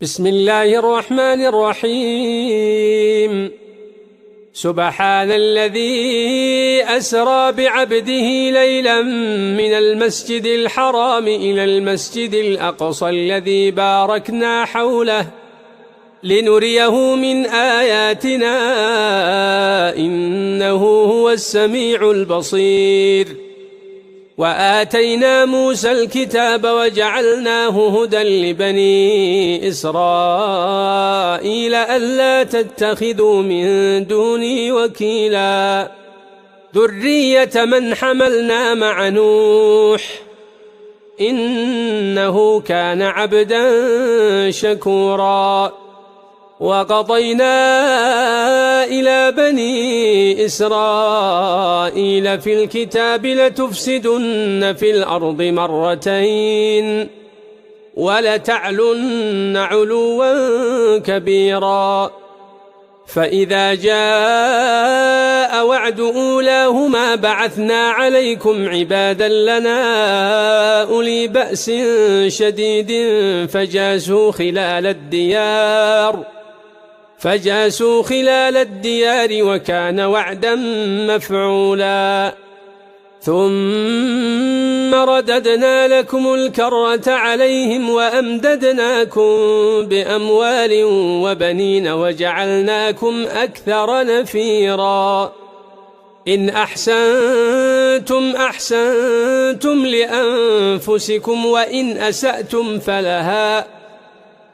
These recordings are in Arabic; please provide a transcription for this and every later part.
بسم الله الرحمن الرحيم. سبحان الذي أسرى بعبده ليلا من المسجد الحرام إلى المسجد الأقصى الذي باركنا حوله لنريه من آياتنا إنه هو السميع البصير. وآتينا موسى الكتاب وجعلناه هدى لبني إسرائيل ألا تتخذوا من دوني وكيلا ذرية من حملنا مع نوح إنه كان عبدا شكورا. وقضينا إلى بني إسرائيل في الكتاب لتفسدن في الأرض مرتين ولتعلن علوا كبيرا. فإذا جاء وعد أولاهما بعثنا عليكم عبادا لنا أولي بأس شديد فجاسوا خلال الديار وكان وعدا مفعولا. ثم رددنا لكم الكرة عليهم وأمددناكم بأموال وبنين وجعلناكم أكثر نفيرا. إن أحسنتم أحسنتم لأنفسكم وإن أسأتم فلها.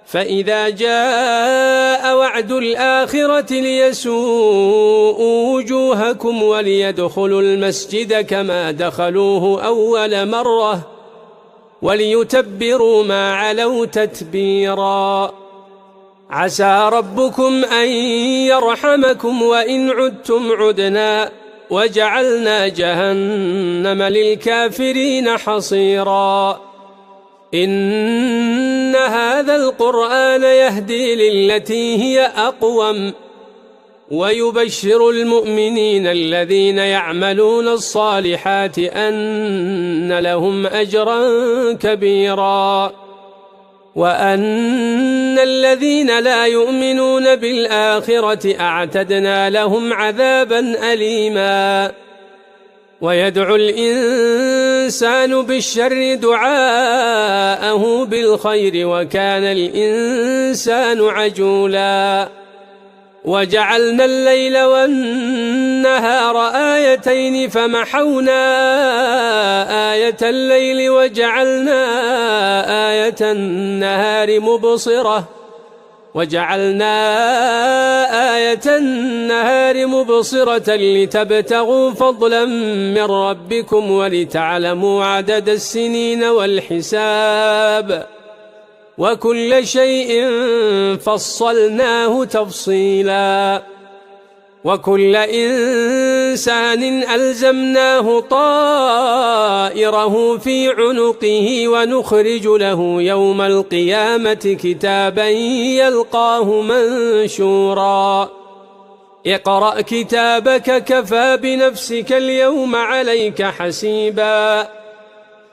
فإذا جاء وعد الآخرة ليسوءوا وجوهكم وليدخلوا المسجد كما دخلوه أول مرة وليتبروا ما علوا تتبيرا. عسى ربكم أن يرحمكم وإن عدتم عدنا وجعلنا جهنم للكافرين حصيرا. إن هذا القرآن يهدي للتي هي أقوم ويبشر المؤمنين الذين يعملون الصالحات أن لهم أجرا كبيرا وأن الذين لا يؤمنون بالآخرة أعتدنا لهم عذابا أليما. ويدعو الإنسان بالشر دعاءه بالخير وكان الإنسان عجولا. وجعلنا الليل والنهار آيتين فمحونا آية الليل وجعلنا آية النهار مبصرة لتبتغوا فضلا من ربكم ولتعلموا عدد السنين والحساب وكل شيء فصلناه تفصيلا. وكل إنسان ألزمناه طائره في عنقه ونخرج له يوم القيامة كتابا يلقاه منشورا. اقرأ كتابك كفى بنفسك اليوم عليك حسيبا.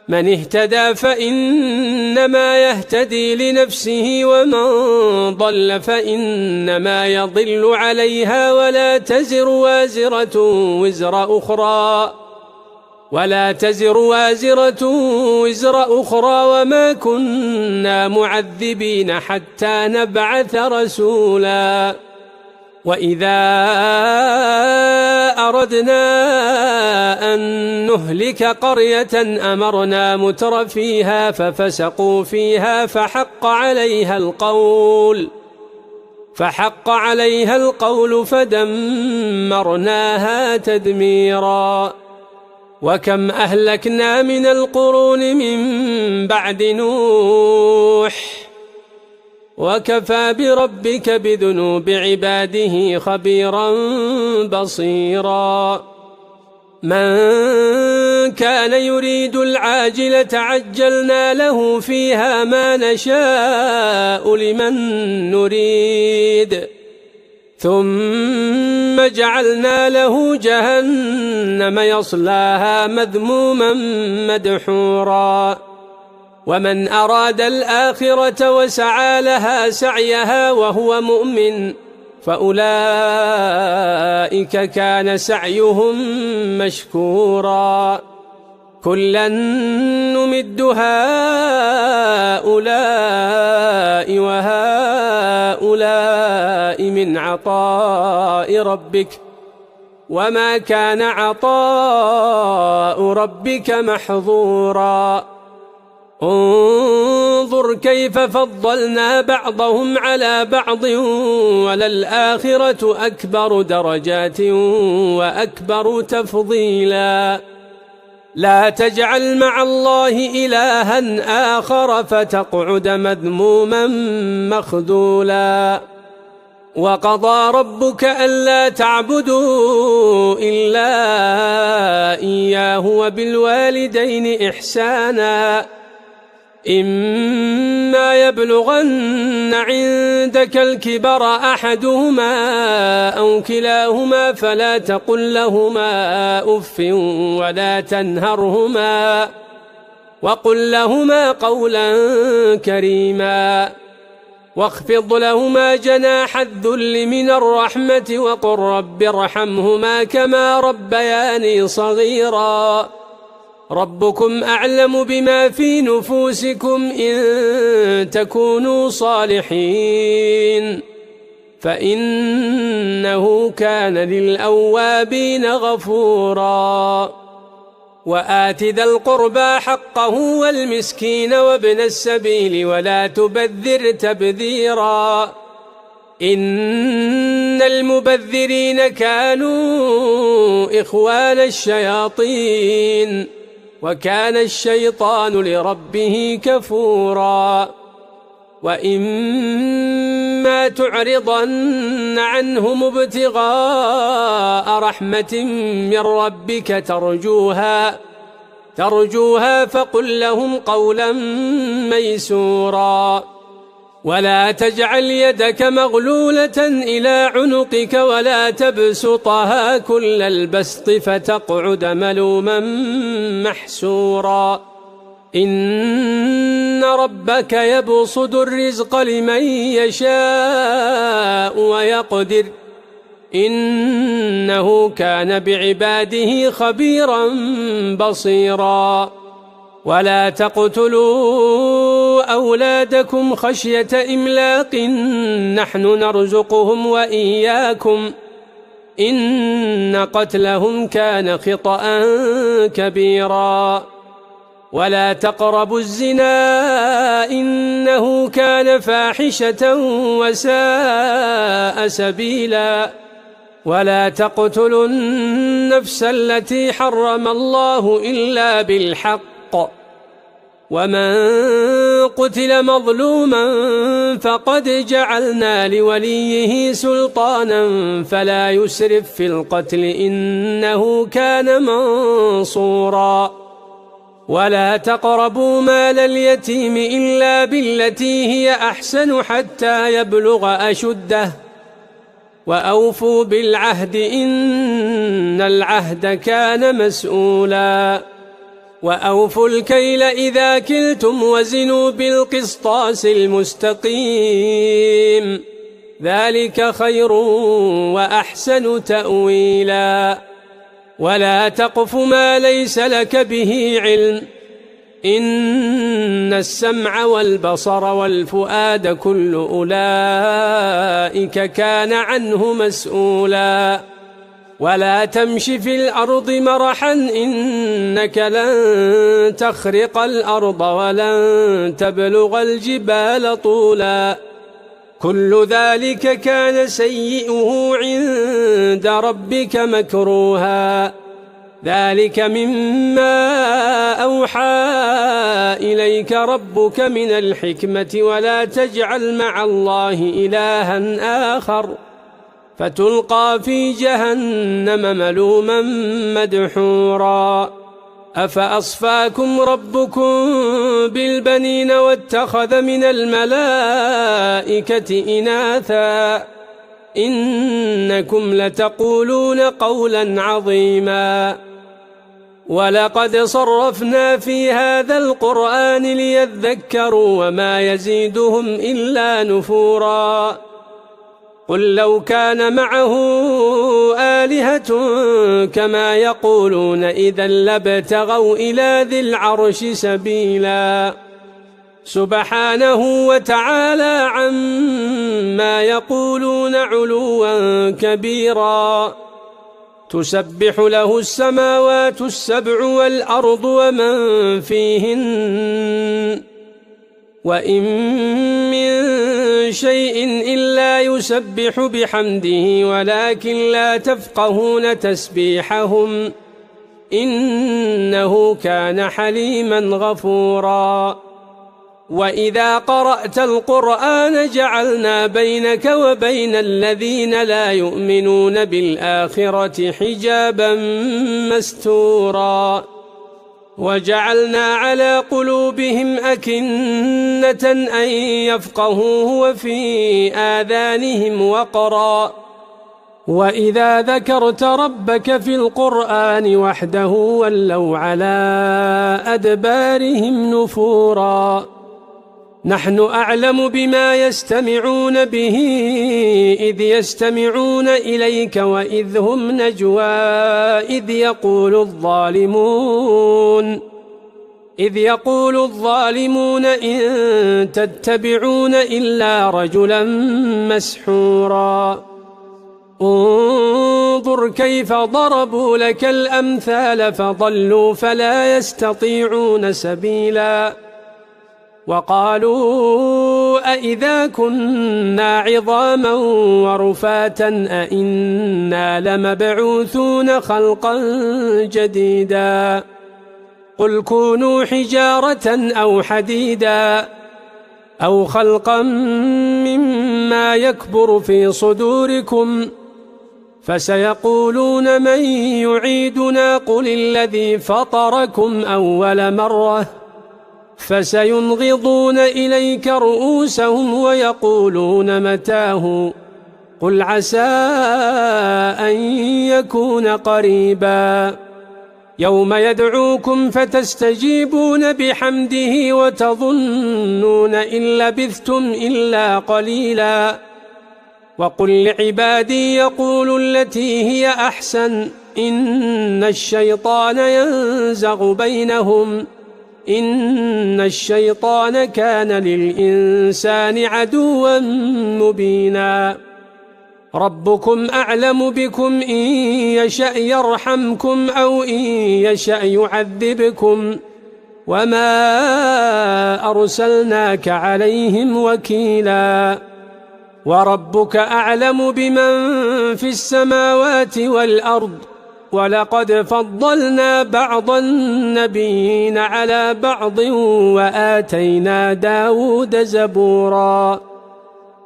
من اهتدى فإنما يهتدي لنفسه ومن ضل فإنما يضل عليها ولا تزر وازرة وزر أخرى وما كنا معذبين حتى نبعث رسولا. وإذا أردنا أن نهلك قرية أمرنا متر فيها ففسقوا فيها فحق عليها القول فدمرناها تدميرا. وكم أهلكنا من القرون من بعد نوح وكفى بربك بذنوب عباده خبيرا بصيرا. من كان يريد العاجلة عجلنا له فيها ما نشاء لمن نريد ثم جعلنا له جهنم يصلاها مذموما مدحورا. ومن أراد الآخرة وسعى لها سعيها وهو مؤمن فأولئك كان سعيهم مشكورا كلا نمد هؤلاء وهؤلاء من عطاء ربك وما كان عطاء ربك محظورا انظر كيف فضلنا بعضهم على بعض وللآخرة أكبر درجات وأكبر تفضيلا لا تجعل مع الله إلها آخر فتقعد مذموما مخذولا وقضى ربك ألا تعبدوا إلا إياه وبالوالدين إحسانا إما يبلغن عندك الكبر أحدهما أو كلاهما فلا تقل لهما أف ولا تنهرهما وقل لهما قولا كريما واخفض لهما جناح الذل من الرحمة وقل رب ارحمهما كما ربياني صغيرا ربكم أعلم بما في نفوسكم إن تكونوا صالحين فإنه كان للأوابين غفورا وآت ذا القربى حقه والمسكين وابن السبيل ولا تبذر تبذيرا إن المبذرين كانوا إخوان الشياطين وكان الشيطان لربه كفورا وإما تعرضن عنهم ابتغاء رحمة من ربك ترجوها فقل لهم قولا ميسورا ولا تجعل يدك مغلولة إلى عنقك ولا تبسطها كل البسط فتقعد ملوما محسورا إن ربك يبسط الرزق لمن يشاء ويقدر إنه كان بعباده خبيرا بصيرا ولا تقتلوا أولادكم خشية إملاق نحن نرزقهم وإياكم إن قتلهم كان خطأ كبيرا ولا تقربوا الزنا إنه كان فاحشة وساء سبيلا ولا تقتلوا النفس التي حرم الله إلا بالحق ومن قتل مظلوما فقد جعلنا لوليه سلطانا فلا يسرف في القتل إنه كان منصورا ولا تقربوا مال اليتيم إلا بالتي هي أحسن حتى يبلغ أشده وأوفوا بالعهد إن العهد كان مسؤولا وأوفوا الكيل إذا كلتم وزنوا بالقسطاس المستقيم ذلك خير وأحسن تأويلا ولا تقف ما ليس لك به علم إن السمع والبصر والفؤاد كل أولئك كان عنه مسؤولا ولا تمش في الأرض مرحا إنك لن تخرق الأرض ولن تبلغ الجبال طولا كل ذلك كان سيئه عند ربك مكروها ذلك مما أوحى إليك ربك من الحكمة ولا تجعل مع الله إلها آخر فتلقى في جهنم ملوما مدحورا أفأصفاكم ربكم بالبنين واتخذ من الملائكة إناثا إنكم لتقولون قولا عظيما ولقد صرفنا في هذا القرآن ليذكروا وما يزيدهم إلا نفورا قل لو كان معه آلهة كما يقولون إذا لابتغوا إلى ذي العرش سبيلا سبحانه وتعالى عما يقولون علوا كبيرا تسبح له السماوات السبع والأرض ومن فيهن وإن من شيء إلا يسبح بحمده ولكن لا تفقهون تسبيحهم إنه كان حليما غفورا وإذا قرأت القرآن جعلنا بينك وبين الذين لا يؤمنون بالآخرة حجابا مستورا وجعلنا على قلوبهم أكنة أن يفقهوه وفي آذانهم وقرا وإذا ذكرت ربك في القرآن وحده ولوا على أدبارهم نفورا نحن أعلم بما يستمعون به إذ يستمعون إليك وإذ هم نجوى إذ يقول الظالمون إن تتبعون إلا رجلا مسحورا انظر كيف ضربوا لك الأمثال فضلوا فلا يستطيعون سبيلا وقالوا أئذا كنا عظاما ورفاتا أئنا لمبعوثون خلقا جديدا قل كونوا حجارة أو حديدا أو خلقا مما يكبر في صدوركم فسيقولون من يعيدنا قل الذي فطركم أول مرة فسينغضون إليك رؤوسهم ويقولون متاه قل عسى أن يكون قريبا يوم يدعوكم فتستجيبون بحمده وتظنون إن لبثتم إلا قليلا وقل لعبادي يقولوا التي هي أحسن إن الشيطان ينزغ بينهم إن الشيطان كان للإنسان عدوا مبينا ربكم أعلم بكم إن يشأ يرحمكم أو إن يشأ يعذبكم وما أرسلناك عليهم وكيلا وربك أعلم بمن في السماوات والأرض ولقد فضلنا بعض النبيين على بعض وآتينا داود زبورا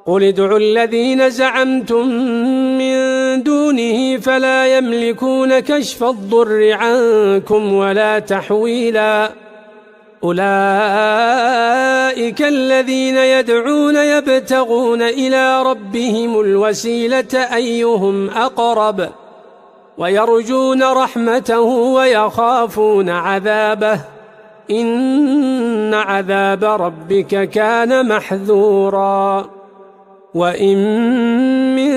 قل ادعوا الذين زعمتم من دونه فلا يملكون كشف الضر عنكم ولا تحويلا أولئك الذين يدعون يبتغون إلى ربهم الوسيلة أيهم أقرب ويرجون رحمته ويخافون عذابه إن عذاب ربك كان محذورا وإن من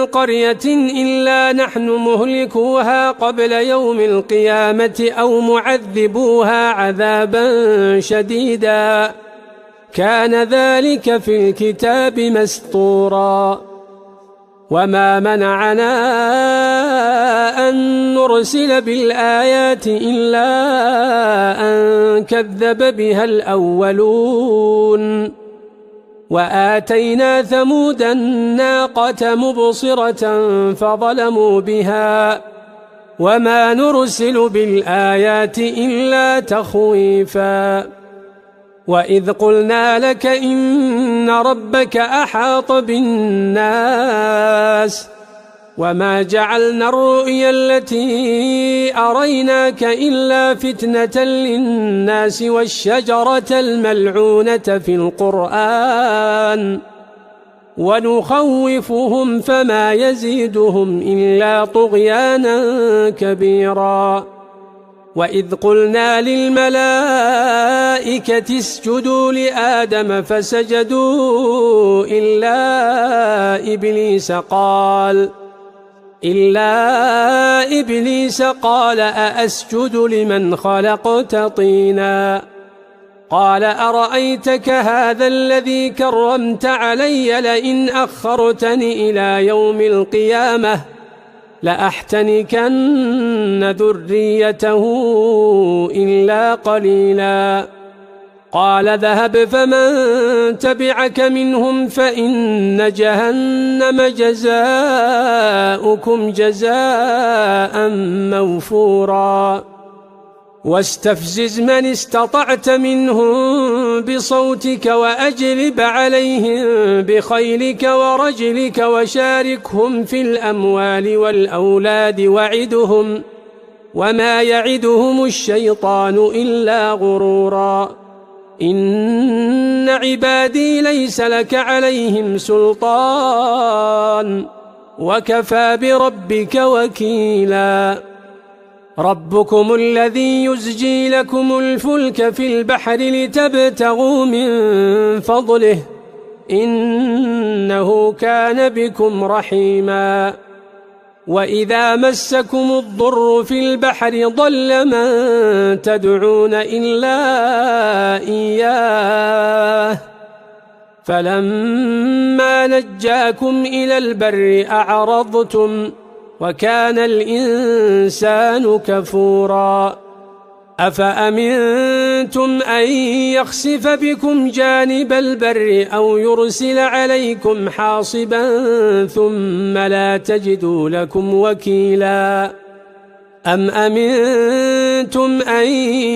قرية إلا نحن مهلكوها قبل يوم القيامة أو معذبوها عذابا شديدا كان ذلك في الكتاب مسطورا وما منعنا أن نرسل بالآيات إلا أن كذب بها الأولون وآتينا ثمود الناقة مبصرة فظلموا بها وما نرسل بالآيات إلا تخويفا وإذ قلنا لك إن ربك أحاط بالناس وما جعلنا الرؤيا التي أريناك إلا فتنة للناس والشجرة الملعونة في القرآن ونخوفهم فما يزيدهم إلا طغيانا كبيرا وإذ قلنا للملائكة اسجدوا لآدم فسجدوا إلا إبليس قال أأسجد لمن خلقت طينا قال أرأيتك هذا الذي كرمت علي لئن أخرتني إلى يوم القيامة لأحتنكن ذريته إلا قليلا قال ذهب فمن تبعك منهم فإن جهنم جزاؤكم جزاء موفورا واستفزز من استطعت منهم بصوتك وأجلب عليهم بخيلك ورجلك وشاركهم في الأموال والأولاد وعدهم وما يعدهم الشيطان إلا غرورا إن عبادي ليس لك عليهم سلطان وكفى بربك وكيلا ربكم الذي يزجي لكم الفلك في البحر لتبتغوا من فضله إنه كان بكم رحيما وإذا مسكم الضر في البحر ضل من تدعون إلا إياه فلما نجاكم إلى البر أعرضتم وكان الإنسان كفورا أفأمنتم أن يخسف بكم جانب البر أو يرسل عليكم حاصبا ثم لا تجدوا لكم وكيلا أم أمنتم أن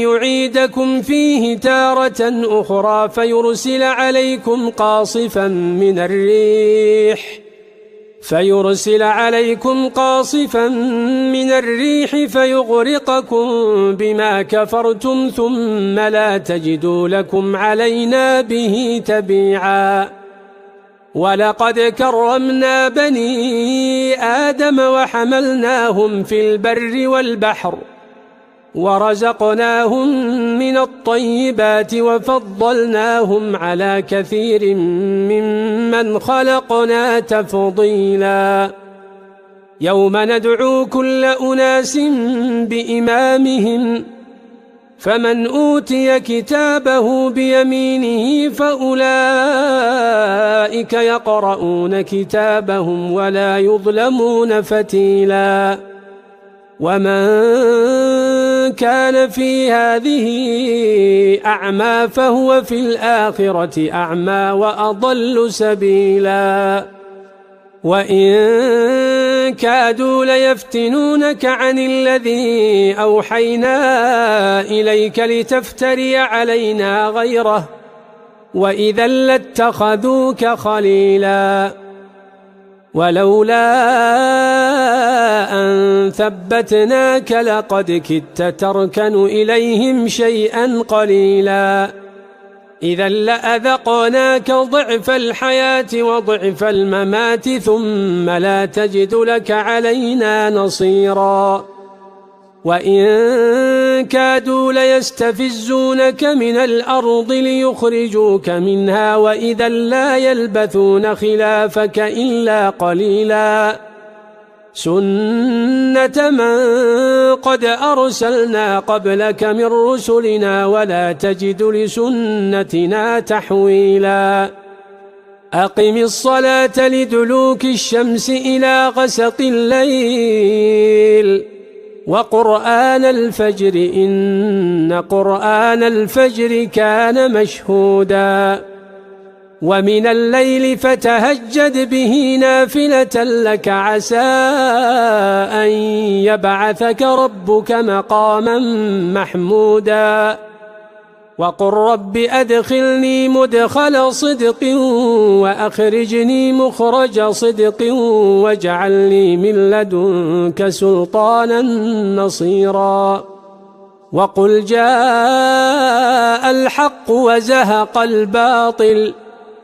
يعيدكم فيه تارة أخرى فيرسل عليكم قاصفا من الريح فيغرقكم بما كفرتم ثم لا تجدوا لكم علينا به تبيعا ولقد كرمنا بني آدم وحملناهم في البر والبحر ورزقناهم من الطيبات وفضلناهم على كثير ممن خلقنا تفضيلا يوم ندعو كل أناس بإمامهم فمن أوتي كتابه بيمينه فأولئك يقرؤون كتابهم ولا يظلمون فتيلا ومن كان في هذه أعمى فهو في الآخرة أعمى وأضل سبيلا وإن كادوا ليفتنونك عن الذي أوحينا إليك لتفتري علينا غيره وإذا لاتخذوك خليلا ولولا أن ثبتناك لقد كدت تركن إليهم شيئا قليلا إذا لأذقناك ضعف الحياة وضعف الممات ثم لا تجد لك علينا نصيرا وإن كادوا ليستفزونك من الأرض ليخرجوك منها وإذا لا يلبثون خلافك إلا قليلا سنة من قد أرسلنا قبلك من رسلنا ولا تجد لسنتنا تحويلا أقم الصلاة لدلوك الشمس إلى غسق الليل وقرآن الفجر إن قرآن الفجر كان مشهودا ومن الليل فتهجد به نافلة لك عسى أن يبعثك ربك مقاما محمودا وقل رب أدخلني مدخل صدق وأخرجني مخرج صدق واجعلني من لدنك سلطانا نصيرا وقل جاء الحق وزهق الباطل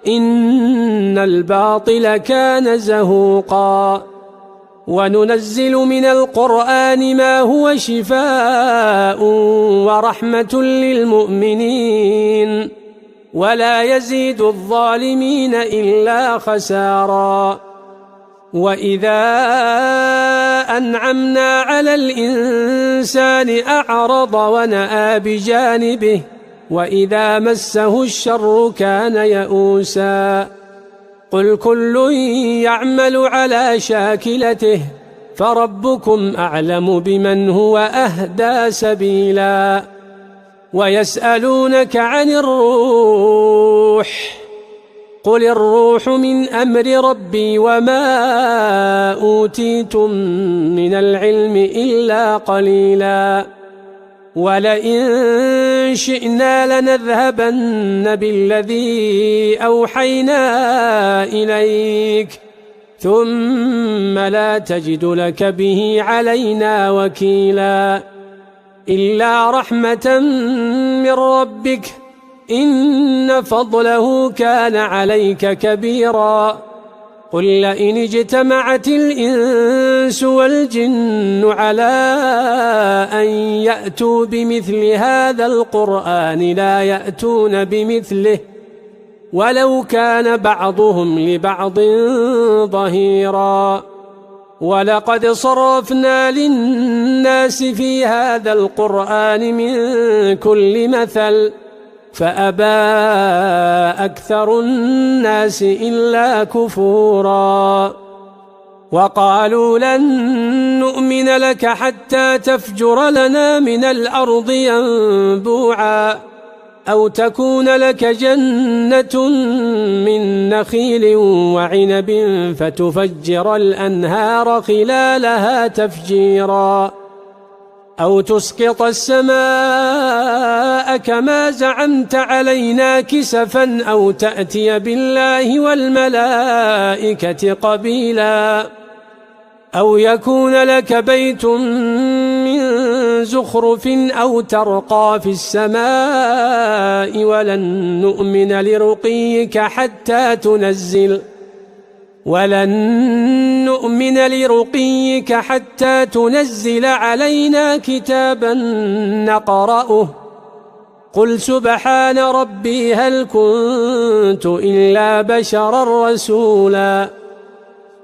إن الباطل كان زهوقا وننزل من القرآن ما هو شفاء ورحمة للمؤمنين ولا يزيد الظالمين إلا خسارا. وإذا أنعمنا على الإنسان أعرض ونأى بجانبه وإذا مسه الشر كان يئوسا. قل كل يعمل على شاكلته فربكم أعلم بمن هو أهدى سبيلا. ويسألونك عن الروح قل الروح من أمر ربي وما أوتيتم من العلم إلا قليلا. ولئن شئنا لنذهبن بالذي أوحينا إليك ثم لا تجد لك به علينا وكيلا. إلا رحمة من ربك إن فضله كان عليك كبيرا. قل لئن اجتمعت الإنس والجن على أن يأتوا بمثل هذا القرآن لا يأتون بمثله ولو كان بعضهم لبعض ظهيرا. ولقد صرفنا للناس في هذا القرآن من كل مثل فأبى أكثر الناس إلا كفورا. وقالوا لن نؤمن لك حتى تفجر لنا من الأرض ينبوعا أو تكون لك جنة من نخيل وعنب فتفجر الأنهار خلالها تفجيرا أو تسقط السماء كما زعمت علينا كسفا أو تأتي بالله والملائكة قبيلا أو يكون لك بيت من زخرف أو ترقى في السماء ولن نؤمن لرقيك حتى تنزل علينا كتابا نقرأه. قل سبحان ربي هل كنت إلا بشرا رسولا.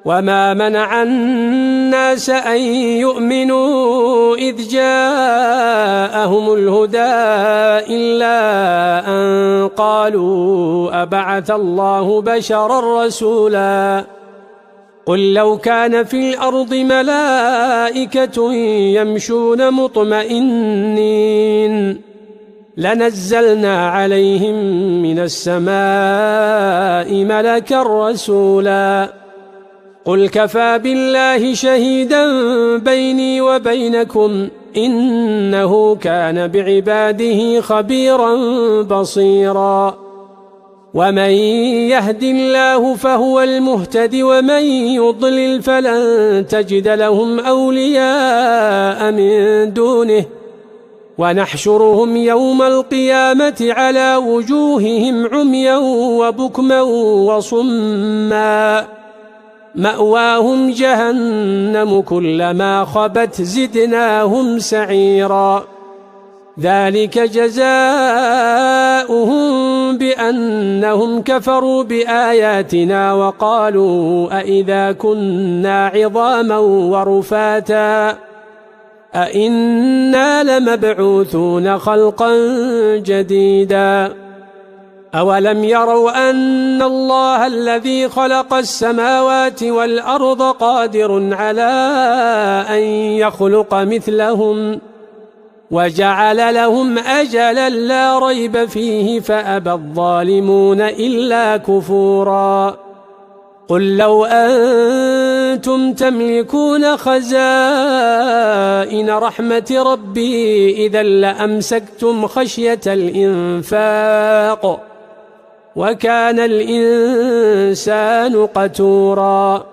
وما منع الناس أن يؤمنوا إذ جاءهم الهدى إلا أن قالوا أبعث الله بشرا رسولا. قل لو كان في الأرض ملائكة يمشون مطمئنين لنزلنا عليهم من السماء ملكا رسولا. قل كفى بالله شهيدا بيني وبينكم إنه كان بعباده خبيرا بصيرا. ومن يهد الله فهو المهتد ومن يضلل فلن تجد لهم أولياء من دونه ونحشرهم يوم القيامة على وجوههم عميا وبكما وصما مأواهم جهنم كلما خبت زدناهم سعيرا. ذلك جزاؤهم بأنهم كفروا بآياتنا وقالوا أئذا كنا عظاما ورفاتا أئنا لمبعوثون خلقا جديدا. أولم يروا أن الله الذي خلق السماوات والأرض قادر على أن يخلق مثلهم وجعل لهم أجلا لا ريب فيه فأبى الظالمون إلا كفورا. قل لو أنتم تملكون خزائن رحمة ربي إذا لأمسكتم خشية الإنفاق وكان الإنسان قتورا.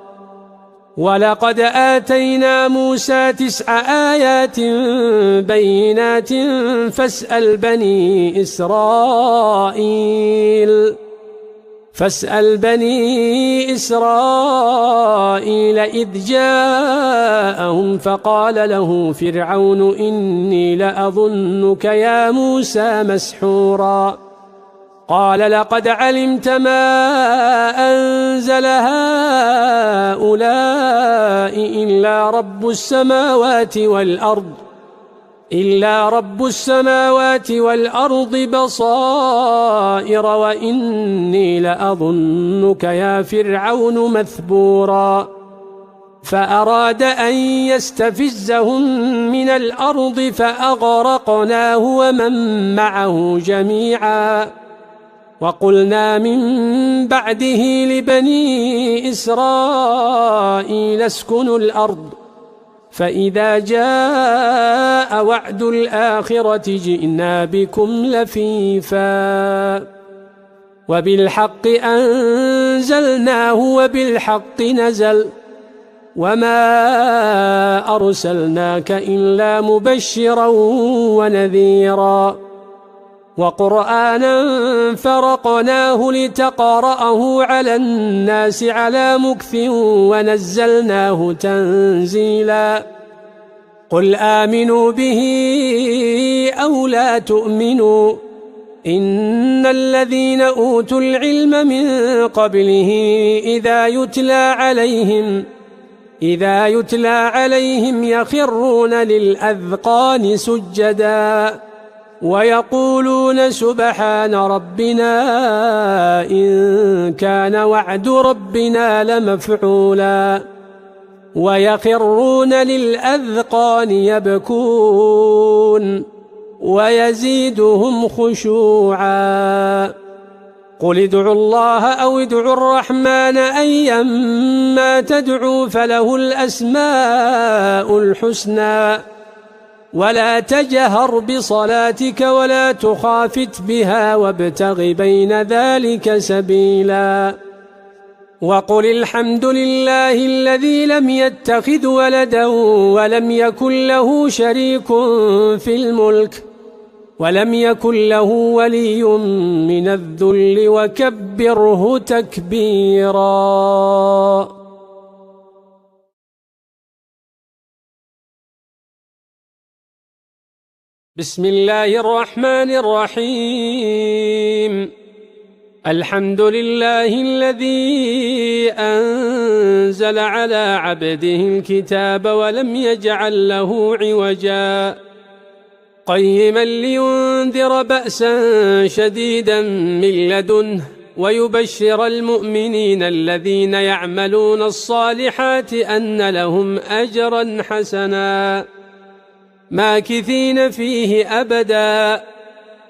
ولقد آتينا موسى 9 آيات بينات فاسأل بني إسرائيل فاسأل بني إسرائيل إذ جاءهم فقال له فرعون إني لأظنك يا موسى مسحورا قال لقد علمت ما أنزل هؤلاء إلا رب السماوات والأرض بصائر وإني لأظنك يا فرعون مثبورا فأراد أن يستفزهم من الأرض فأغرقناه ومن معه جميعا وقلنا من بعده لبني إسرائيل اسكنوا الأرض فإذا جاء وعد الآخرة جئنا بكم لفيفا وبالحق أنزلناه وبالحق نزل وما أرسلناك إلا مبشرا ونذيرا وقرآنا فرقناه لتقرأه على الناس على مكث ونزلناه تنزيلا قل آمنوا به أو لا تؤمنوا إن الذين أوتوا العلم من قبله إذا يتلى عليهم يخرون للأذقان سجدا ويقولون سبحان ربنا إن كان وعد ربنا لمفعولا ويخرون للأذقان يبكون ويزيدهم خشوعا قل ادعوا الله أو ادعوا الرحمن أيما تدعوا فله الأسماء الحسنى ولا تجهر بصلاتك ولا تخافت بها وابتغ بين ذلك سبيلا وقل الحمد لله الذي لم يتخذ ولدا ولم يكن له شريك في الملك ولم يكن له ولي من الذل وكبره تكبيرا. بسم الله الرحمن الرحيم الحمد لله الذي أنزل على عبده الكتاب ولم يجعل له عوجا قيما لينذر بأسا شديدا من لدنه ويبشر المؤمنين الذين يعملون الصالحات أن لهم أجرا حسنا ماكثين فيه أبدا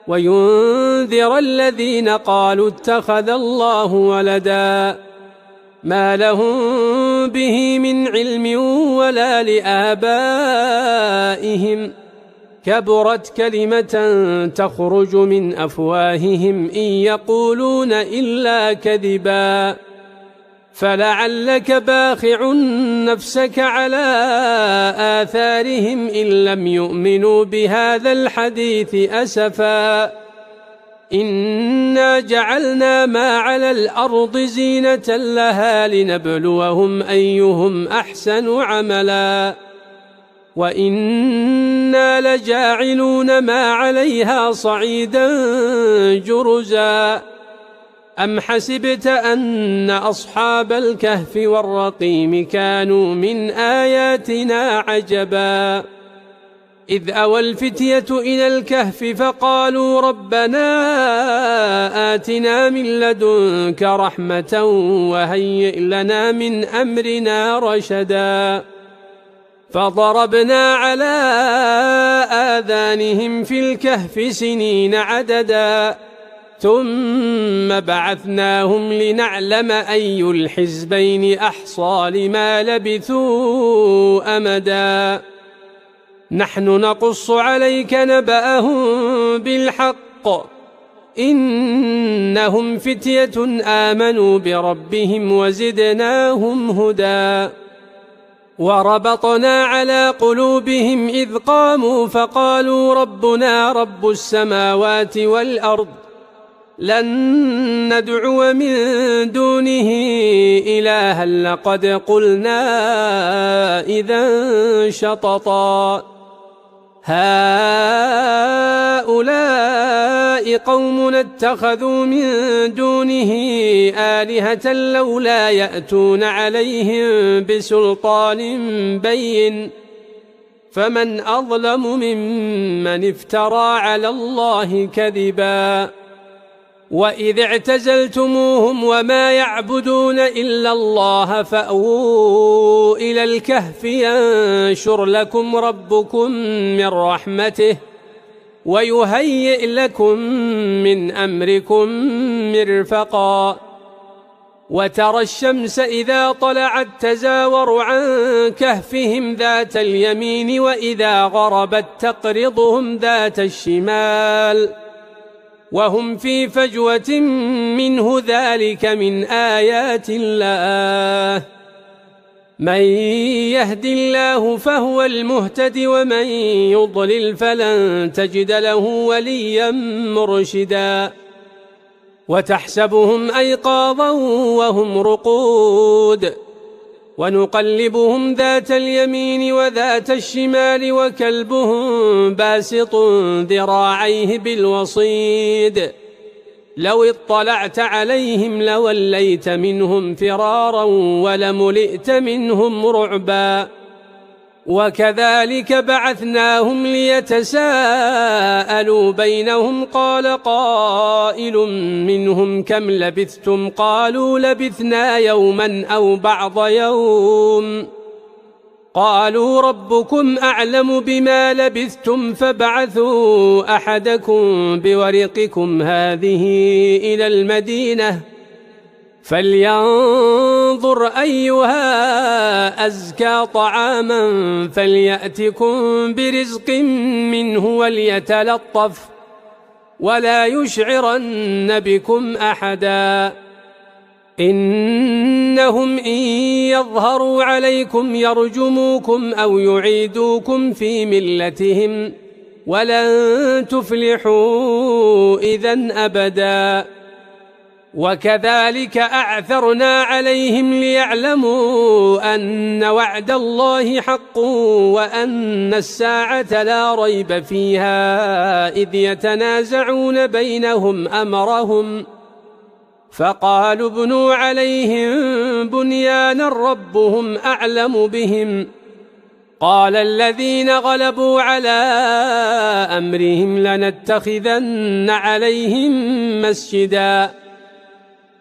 وينذر الذين قالوا اتخذ الله ولدا ما لهم به من علم ولا لآبائهم كبرت كلمة تخرج من أفواههم إن يقولون إلا كذبا فلعلك باخع نفسك على آثارهم إن لم يؤمنوا بهذا الحديث أسفا إنا جعلنا ما على الأرض زينة لها لنبلوهم أيهم أحسن عملا وإنا لجاعلون ما عليها صعيدا جرزا أم حسبت أن أصحاب الكهف والرقيم كانوا من آياتنا عجبا إذ أوى الفتية إلى الكهف فقالوا ربنا آتنا من لدنك رحمة وهيئ لنا من أمرنا رشدا فضربنا على آذانهم في الكهف سنين عددا ثم بعثناهم لنعلم أي الحزبين أحصى لما لبثوا أمدا نحن نقص عليك نبأهم بالحق إنهم فتية آمنوا بربهم وزدناهم هدى وربطنا على قلوبهم إذ قاموا فقالوا ربنا رب السماوات والأرض لن ندعو من دونه إلها لقد قلنا إذا شططا هؤلاء قوم اتخذوا من دونه آلهة لولا يأتون عليهم بسلطان بين فمن أظلم ممن افترى على الله كذبا وإذ اعتزلتموهم وما يعبدون إلا الله فأووا إلى الكهف ينشر لكم ربكم من رحمته ويهيئ لكم من أمركم مرفقا وترى الشمس إذا طلعت تزاور عن كهفهم ذات اليمين وإذا غربت تقرضهم ذات الشمال وهم في فجوة منه ذلك من آيات الله من يهد الله فهو المهتد ومن يضلل فلن تجد له وليا مرشدا وتحسبهم أيقاظا وهم رقود ونقلبهم ذات اليمين وذات الشمال وكلبهم باسط ذراعيه بالوصيد لو اطلعت عليهم لوليت منهم فرارا ولملئت منهم رعبا وكذلك بعثناهم ليتساءلوا بينهم قال قائل منهم كم لبثتم قالوا لبثنا يوما أو بعض يوم قالوا ربكم أعلم بما لبثتم فابعثوا أحدكم بورقكم هذه إلى المدينة فلينظر أيها أزكى طعاما فليأتكم برزق منه وليتلطف ولا يشعرن بكم أحدا إنهم إن يظهروا عليكم يرجموكم أو يعيدوكم في ملتهم ولن تفلحوا إذن أبدا وكذلك أعثرنا عليهم ليعلموا أن وعد الله حق وأن الساعة لا ريب فيها إذ يتنازعون بينهم أمرهم فقالوا ابنوا عليهم بنيانا ربهم أعلم بهم قال الذين غلبوا على أمرهم لنتخذن عليهم مسجدا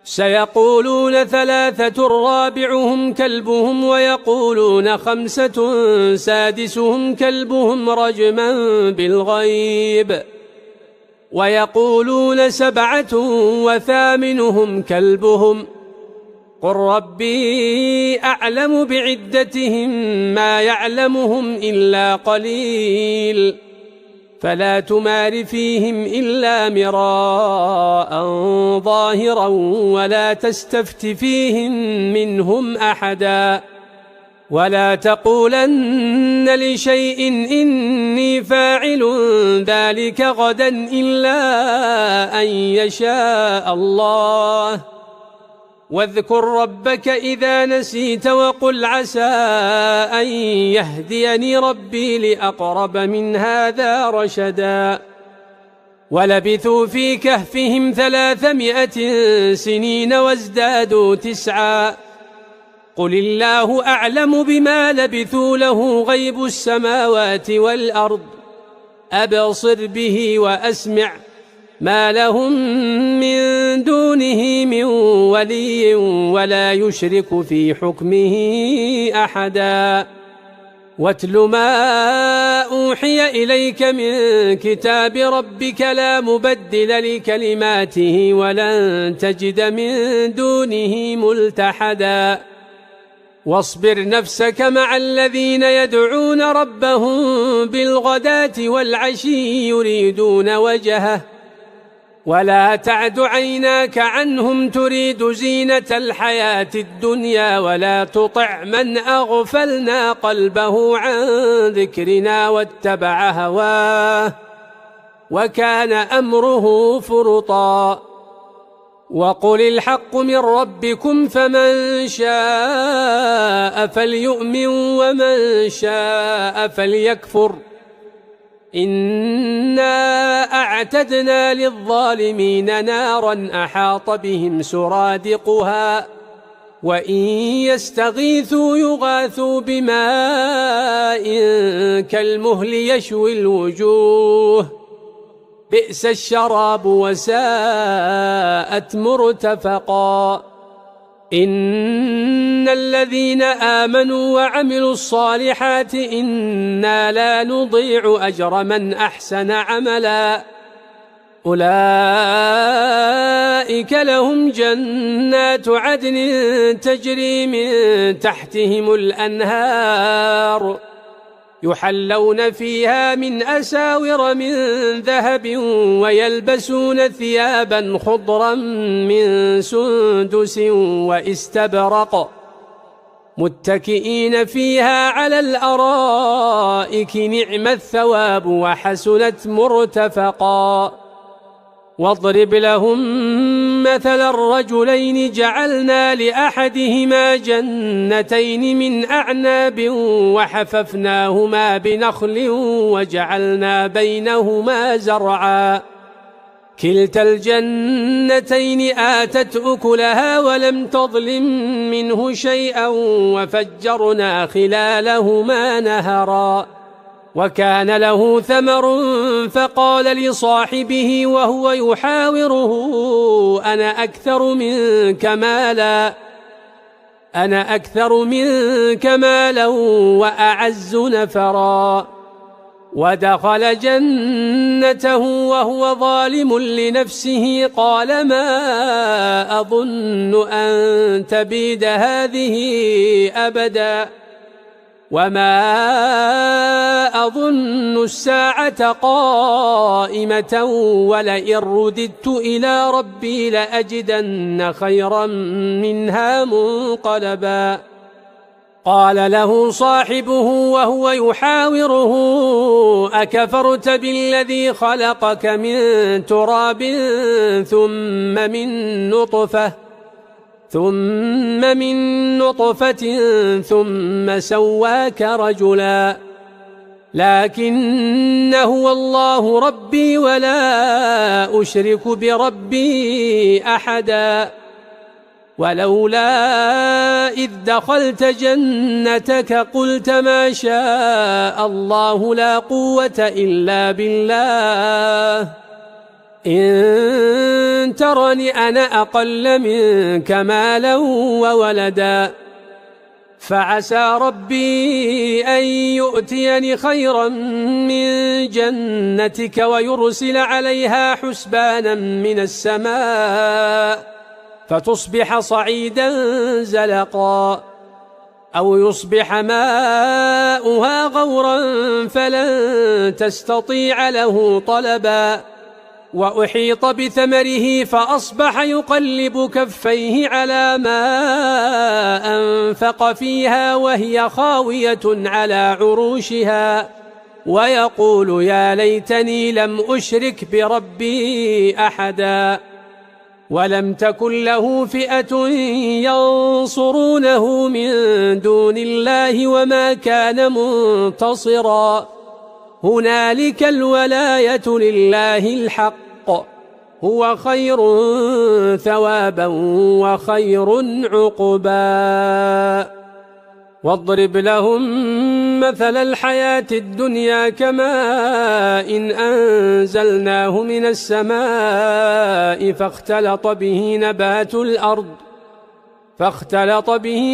سيقولون ثلاثة رابعهم كلبهم ويقولون خمسة سادسهم كلبهم رجما بالغيب ويقولون سبعة وثامنهم كلبهم قل ربي أعلم بعدتهم ما يعلمهم إلا قليل فلا تمار فيهم إلا مراء ظاهرا ولا تستفت فيهم منهم أحدا ولا تقولن لشيء إني فاعل ذلك غدا إلا أن يشاء الله واذكر ربك إذا نسيت وقل عسى أن يهديني ربي لأقرب من هذا رشدا ولبثوا في كهفهم 300 سنين وازدادوا 9 قل الله أعلم بما لبثوا له غيب السماوات والأرض أبصر به وأسمع ما لهم من دونه من ولي ولا يشرك في حكمه أحدا واتل ما أوحي إليك من كتاب ربك لا مبدل لكلماته ولن تجد من دونه ملتحدا واصبر نفسك مع الذين يدعون ربهم بالغداة والعشي يريدون وجهه ولا تعد عيناك عنهم تريد زينة الحياة الدنيا ولا تطع من أغفلنا قلبه عن ذكرنا واتبع هواه وكان أمره فرطا وقل الحق من ربكم فمن شاء فليؤمن ومن شاء فليكفر إنا أعتدنا للظالمين نارا أحاط بهم سرادقها وإن يستغيثوا يغاثوا بماء كالمهل يشوي الوجوه بئس الشراب وساءت مرتفقا إن الذين آمنوا وعملوا الصالحات إنا لا نضيع أجر من أحسن عملا أولئك لهم جنات عدن تجري من تحتهم الأنهار يحلون فيها من أساور من ذهب ويلبسون ثيابا خضرا من سندس واستبرق متكئين فيها على الأرائك نعم الثواب وحسنت مرتفقا واضرب لهم مثل الرجلين جعلنا لأحدهما جنتين من أعناب وحففناهما بنخل وجعلنا بينهما زرعا كلتا الجنتين آتت أكلها ولم تظلم منه شيئا وفجرنا خلالهما نهرا وكان له ثمر فقال لصاحبه وهو يحاوره أنا أكثر منك مالا وأعز نفرا ودخل جنته وهو ظالم لنفسه قال ما أظن أن تبيد هذه أبدا وما أظن الساعة قائمة ولئن رددت إلى ربي لأجدن خيرا منها منقلبا قال له صاحبه وهو يحاوره أكفرت بالذي خلقك من تراب ثم من نطفة ثم سواك رجلا لكن هو الله ربي ولا أشرك بربي أحدا ولولا إذ دخلت جنتك قلت ما شاء الله لا قوة إلا بالله إن ترني أنا أقل منك مالا وولدا فعسى ربي أن يؤتيني خيرا من جنتك ويرسل عليها حسبانا من السماء فتصبح صعيدا زلقا أو يصبح ماؤها غورا فلن تستطيع له طلبا وأحيط بثمره فأصبح يقلب كفيه على ما أنفق فيها وهي خاوية على عروشها ويقول يا ليتني لم أشرك بربي أحدا ولم تكن له فئة ينصرونه من دون الله وما كان منتصرا هنالك الولاية لله الحق هو خير ثوابا وخير عقبا واضرب لهم مثل الحياة الدنيا كماء إن أنزلناه من السماء فاختلط به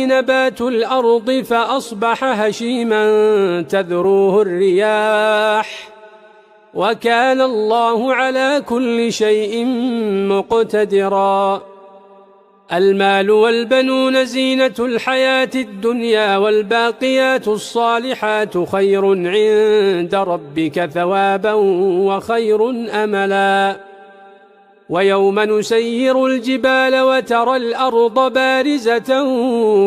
نبات الأرض فأصبح هشيما تذروه الرياح وكان الله على كل شيء مقتدرا المال والبنون زينة الحياة الدنيا والباقيات الصالحات خير عند ربك ثوابا وخير أملا ويوم نسير الجبال وترى الأرض بارزة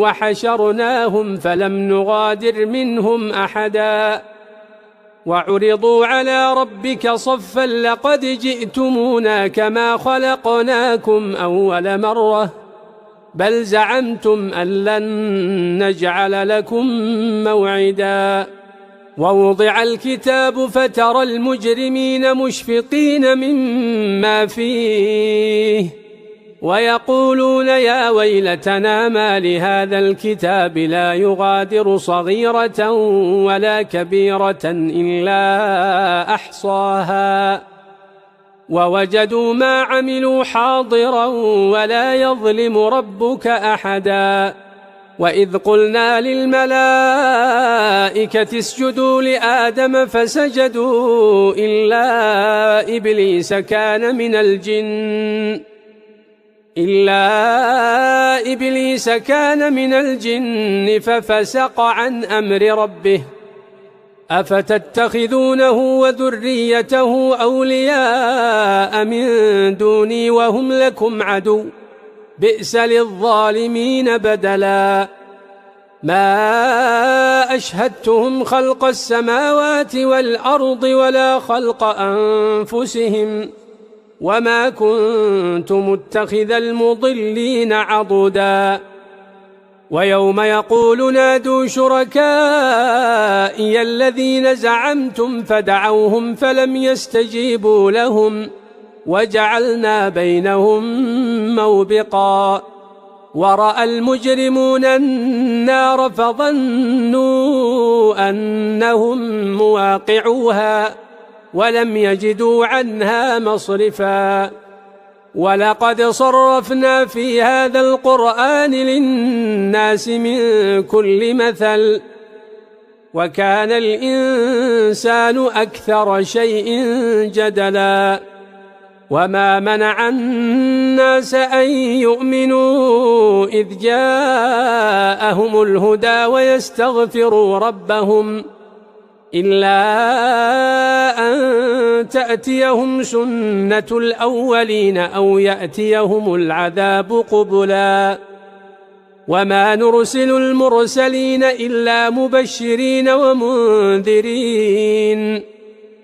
وحشرناهم فلم نغادر منهم أحدا وعرضوا على ربك صفا لقد جئتمونا كما خلقناكم أول مرة بل زعمتم أن لن نجعل لكم موعدا ووضع الكتاب فترى المجرمين مشفقين مما فيه ويقولون يا ويلتنا ما لهذا الكتاب لا يغادر صغيرة ولا كبيرة إلا أحصاها ووجدوا ما عملوا حاضرا ولا يظلم ربك أحدا وإذ قلنا للملائكة اسجدوا لآدم فسجدوا إلا إبليس كان من الجن ففسق عن أمر ربه أفتتخذونه وذريته أولياء من دوني وهم لكم عدو بئس للظالمين بدلا ما أشهدتهم خلق السماوات والأرض ولا خلق أنفسهم وما كنت متخذ المضلين عضدا ويوم يقول نادوا شركائي الذين زعمتم فدعوهم فلم يستجيبوا لهم وجعلنا بينهم موبقا ورأى المجرمون النار فظنوا أنهم مواقعوها ولم يجدوا عنها مصرفا ولقد صرفنا في هذا القرآن للناس من كل مثل وكان الإنسان أكثر شيء جدلا وما منع الناس أن يؤمنوا إذ جاءهم الهدى ويستغفروا ربهم إلا أن تأتيهم سنة الأولين أو يأتيهم العذاب قبلا وما نرسل المرسلين إلا مبشرين ومنذرين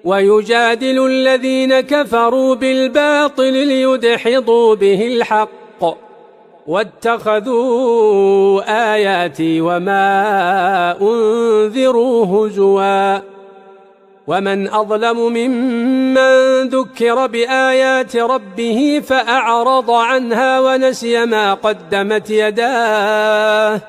ويجادل الذين كفروا بالباطل ليدحضوا به الحق واتخذوا آياتي وما أنذروا هزوا ومن أظلم ممن ذكر بآيات ربه فأعرض عنها ونسي ما قدمت يداه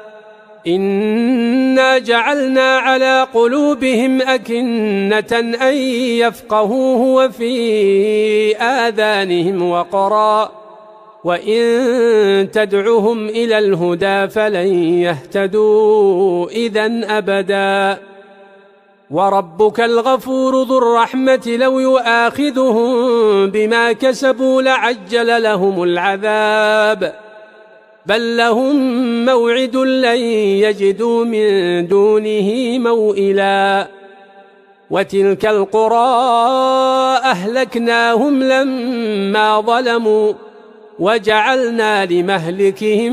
إنا جعلنا على قلوبهم أكنة أن يفقهوه وفي آذانهم وقرا وإن تدعهم إلى الهدى فلن يهتدوا إذن أبدا وربك الغفور ذو الرحمة لو يؤاخذهم بما كسبوا لعجل لهم العذاب بل لهم موعد لن يجدوا من دونه موئلا وتلك القرى أهلكناهم لما ظلموا وجعلنا لمهلكهم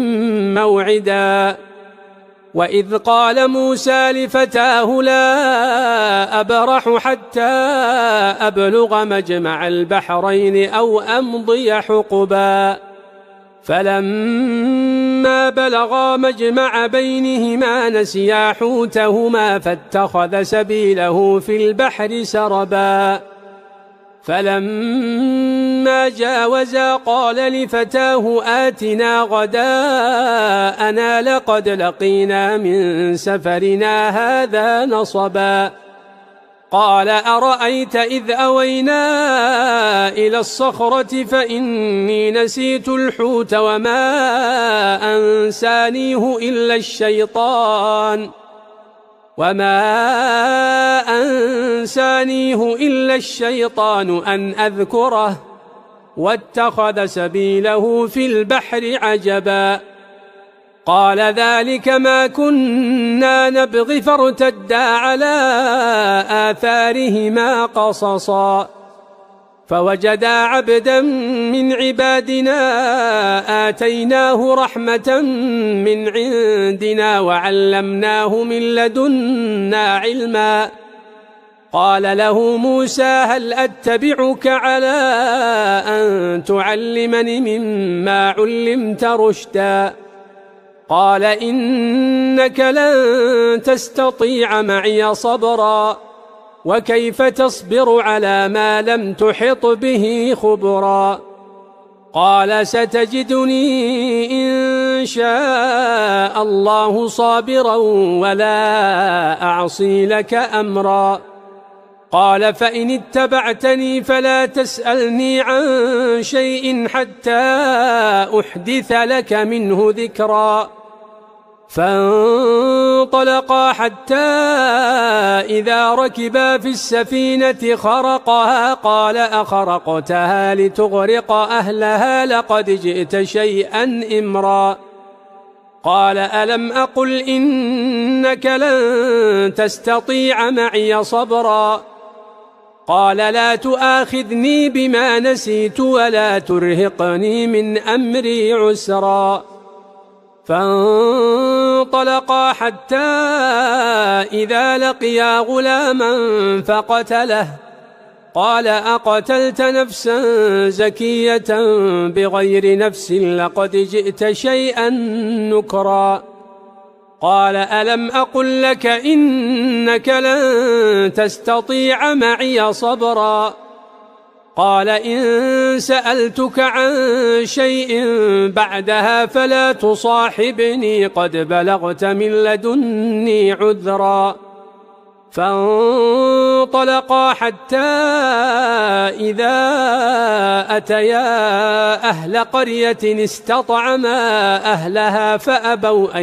موعدا وإذ قال موسى لفتاه لا أبرح حتى أبلغ مجمع البحرين أو أمضي حقبا فلما بلغا مجمع بينهما نسيا حوتهما فاتخذ سبيله في البحر سربا فلما جاوزا قال لفتاه آتنا غداءنا لقد لقينا من سفرنا هذا نصبا قال أرأيت إذ أوينا إلى الصخرة فإني نسيت الحوت وما أنسانيه إلا الشيطان أن أذكره واتخذ سبيله في البحر عجبا قال ذلك ما كنا نبغي فارتدا على آثارهما قصصا فوجدا عبدا من عبادنا آتيناه رحمة من عندنا وعلمناه من لدنا علما قال له موسى هل أتبعك على أن تعلمني مما علمت رشدا قال إنك لن تستطيع معي صبرا وكيف تصبر على ما لم تحط به خبرا قال ستجدني إن شاء الله صابرا ولا أعصي لك أمرا قال فإن اتبعتني فلا تسألني عن شيء حتى أحدث لك منه ذكرا فانطلقا حتى إذا ركبا في السفينة خرقها قال أخرقتها لتغرق أهلها لقد جئت شيئا إمرا قال ألم أقل إنك لن تستطيع معي صبرا قال لا تؤاخذني بما نسيت ولا ترهقني من أمري عسرا فانطلقا حتى إذا لقيا غلاما فقتله قال أقتلت نفسا زكية بغير نفس لقد جئت شيئا نكرا قال ألم أقل لك إنك لن تستطيع معي صبرا قال إن سألتك عن شيء بعدها فلا تصاحبني قد بلغت من لدني عذرا فانطلقا حتى إذا أتيا أهل قرية استطعما أهلها فأبوا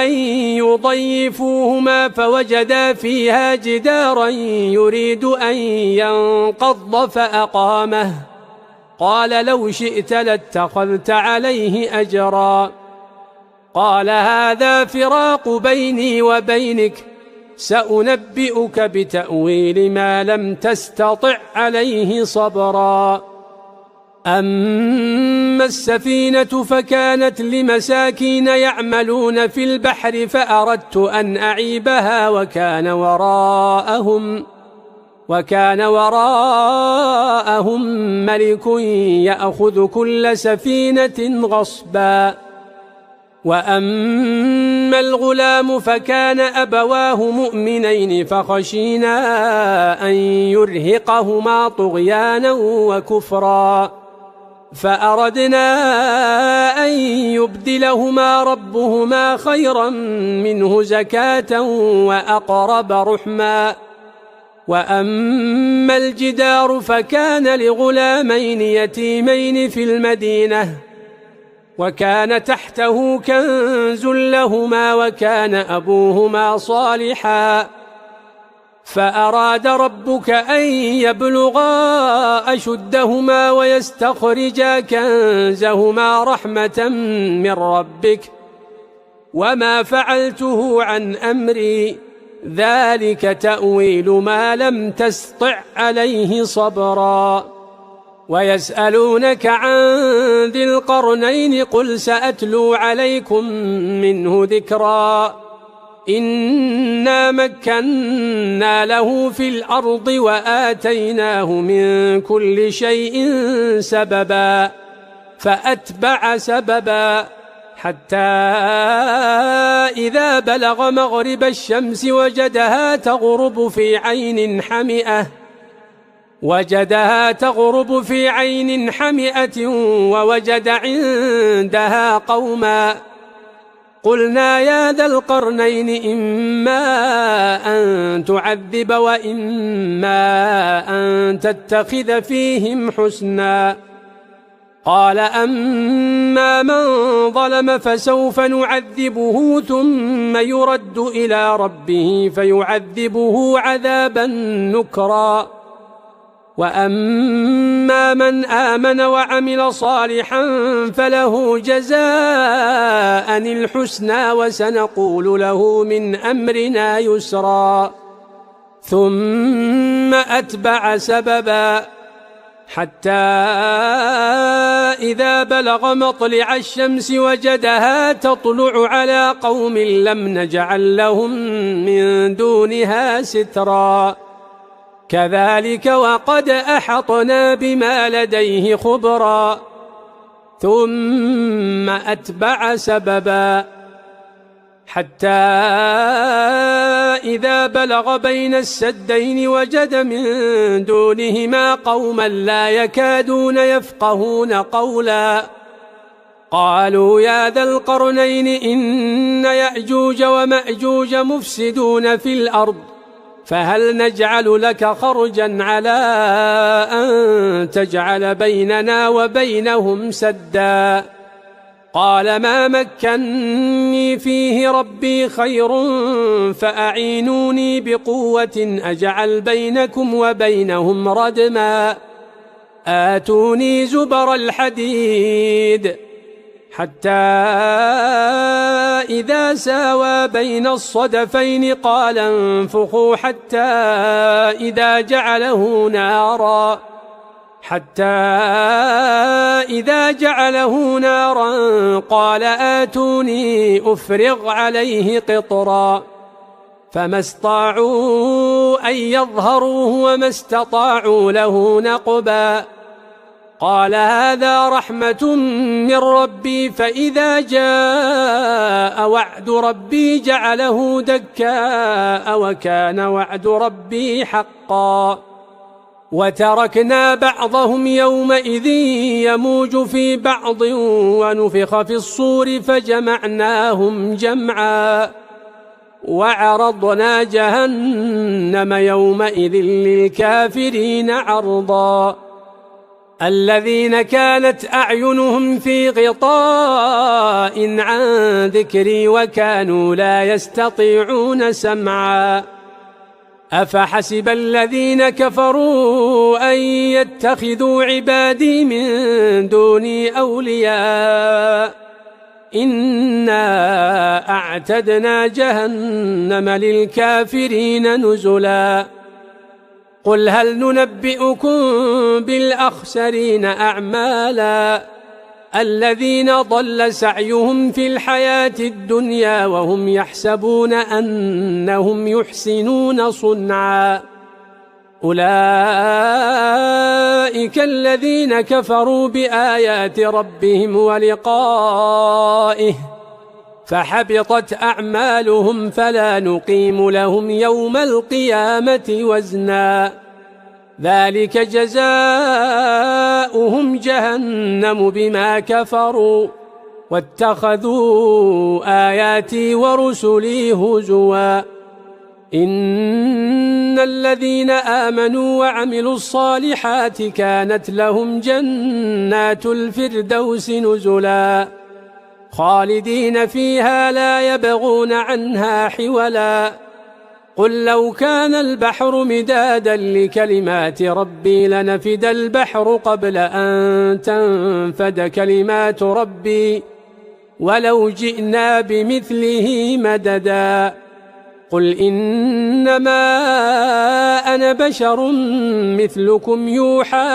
أن يضيفوهما فوجدا فيها جدارا يريد أن ينقض فأقامه قال لو شئت لاتخذت عليه أجرا قال هذا فراق بيني وبينك سأنبئك بتأويل ما لم تستطع عليه صبرا أما السفينة فكانت لمساكين يعملون في البحر فأردت أن أعيبها وكان وراءهم ملك يأخذ كل سفينة غصبا وأما الغلام فكان أبواه مؤمنين فخشينا أن يرهقهما طغيانا وكفرا فأردنا أن يبدلهما ربهما خيرا منه زكاة وأقرب رحما وأما الجدار فكان لغلامين يتيمين في المدينة وكان تحته كنز لهما وكان أبوهما صالحا فأراد ربك أن يبلغا أشدهما ويستخرجا كنزهما رحمة من ربك وما فعلته عن أمري ذلك تأويل ما لم تستطع عليه صبرا ويسألونك عن ذي القرنين قل سأتلو عليكم منه ذكرا إنا مكنا له في الأرض وآتيناه من كل شيء سببا فأتبع سببا حتى إذا بلغ مغرب الشمس وجدها تغرب في عين حمئة ووجد عندها قوما قلنا يا ذا القرنين إما أن تعذب وإما أن تتخذ فيهم حسنا قال أما من ظلم فسوف نعذبه ثم يرد إلى ربه فيعذبه عذابا نكرا وأما من آمن وعمل صالحا فله جزاء الحسنى وسنقول له من أمرنا يسرا ثم أتبع سببا حتى إذا بلغ مطلع الشمس وجدها تطلع على قوم لم نجعل لهم من دونها سترا كذلك وقد أحطنا بما لديه خبرا ثم أتبع سببا حتى إذا بلغ بين السدين وجد من دونهما قوما لا يكادون يفقهون قولا قالوا يا ذا القرنين إن يأجوج ومأجوج مفسدون في الأرض فهل نجعل لك خرجا على أن تجعل بيننا وبينهم سدا قال ما مكني فيه ربي خير فأعينوني بقوة أجعل بينكم وبينهم ردما آتوني زبر الحديد حتى إذا ساوى بين الصدفين قال انفخوا حتى إذا جعله نارا قال آتوني أفرغ عليه قطرا فما استطاعوا أن يظهروه وما استطاعوا له نقبا قال هذا رحمة من ربي فإذا جاء وعد ربي جعله دكاء وكان وعد ربي حقا وتركنا بعضهم يومئذ يموج في بعض ونفخ في الصور فجمعناهم جمعا وعرضنا جهنم يومئذ للكافرين عرضا الذين كانت أعينهم في غطاء عن ذكري وكانوا لا يستطيعون سمعا أفحسب الذين كفروا أن يتخذوا عبادي من دوني أولياء إنا أعتدنا جهنم للكافرين نزلا قل هل ننبئكم بالأخسرين أعمالا الذين ضل سعيهم في الحياة الدنيا وهم يحسبون أنهم يحسنون صنعا أولئك الذين كفروا بآيات ربهم ولقائه فحبطت أعمالهم فلا نقيم لهم يوم القيامة وزنا ذلك جزاؤهم جهنم بما كفروا واتخذوا آياتي ورسلي هزوا إن الذين آمنوا وعملوا الصالحات كانت لهم جنات الفردوس نزلا خالدين فيها لا يبغون عنها حولا قل لو كان البحر مدادا لكلمات ربي لنفد البحر قبل أن تنفد كلمات ربي ولو جئنا بمثله مددا قل إنما أنا بشر مثلكم يوحى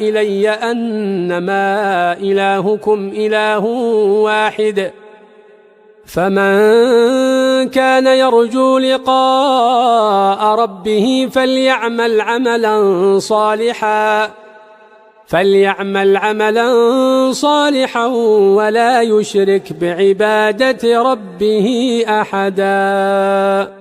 إلي أنما إلهكم إله واحد فمن كان يرجو لقاء ربه فليعمل عملا صالحا ولا يشرك بعبادة ربه أحدا.